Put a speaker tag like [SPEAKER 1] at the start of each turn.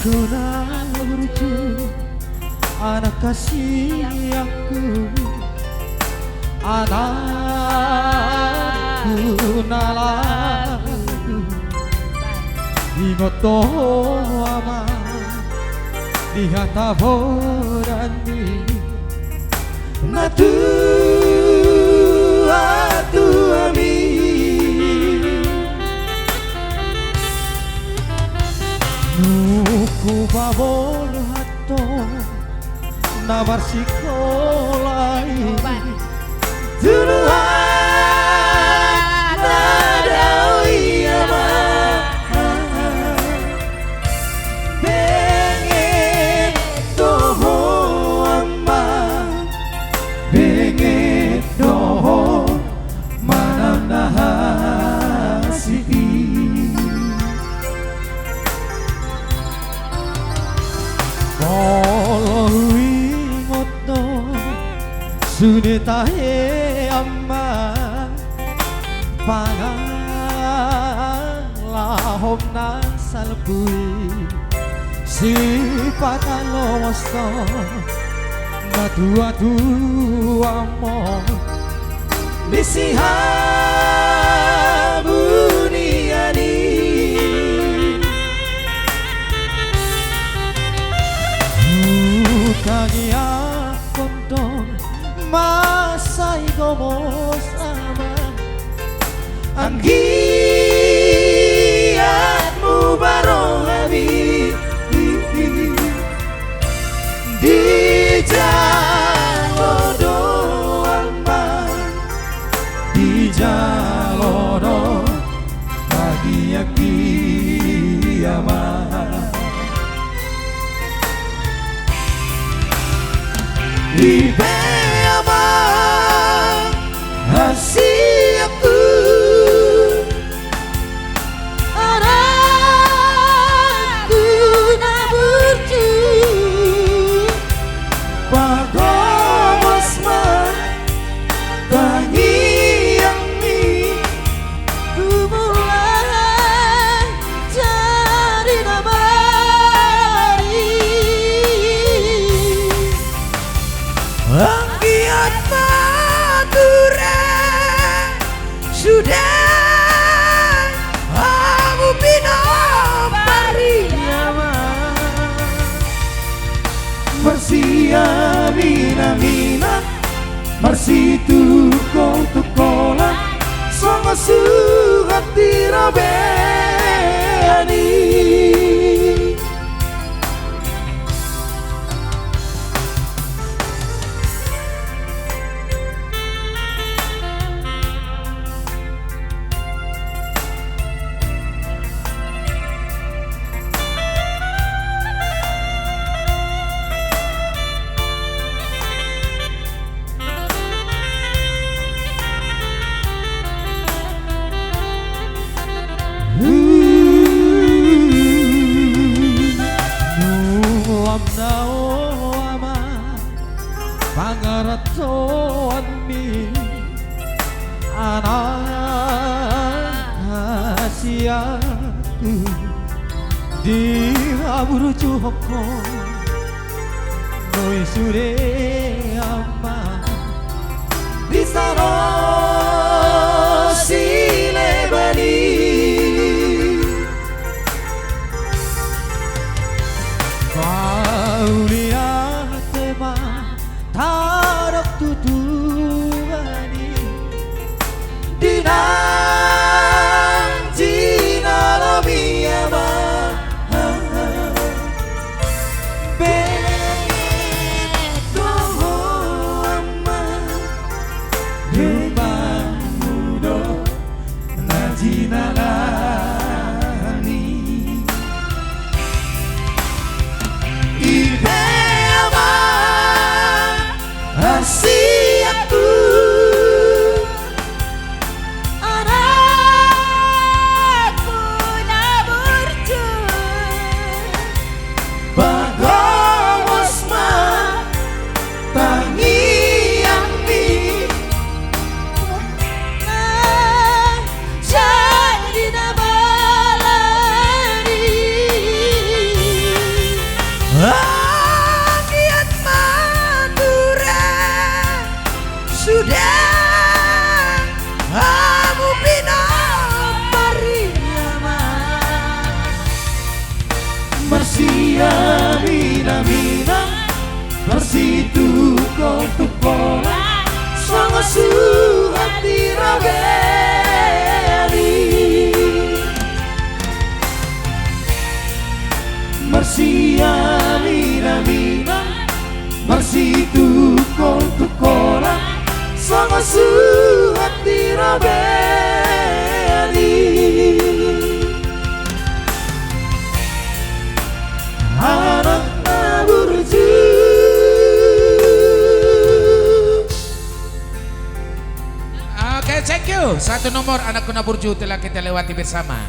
[SPEAKER 1] Kenal berju anak kasihku, anakku nalaku ingoto ama di hata borani natu atu ami nuku babol hato nabar sikolai dulu ada ama bengen toho ama bengen toho mananahasi Sunita he amma pangalahom na salpui si pataloso na tua-tua mo misiha buniani kanya kontong masai como sama anggiatmu barong abi di jalodo alma di jalodo bahagia kiamat di Hasiaku anakku na berju pagomosma tangi yang mi ku mulai cari nabari anggiat sudah aku pino pariama Marsia mina Marsitu kau tukola Songa sugat tirabeani Pangaratoan mi anak hasiaku di aburu hoko noi sure ama bisa sile bani kau lihat tema tarak tutuani dinang jina lamiama beto ama rumah mudo najina lani ibe Marsia mina Marsitu kontukola Songo suhati rabeli Marsia mina Marsitu kontukola Songo suhati rabeli Anak burju.
[SPEAKER 2] Oke, thank you. Satu nomor anak Kuna Burju telah kita lewati bersama.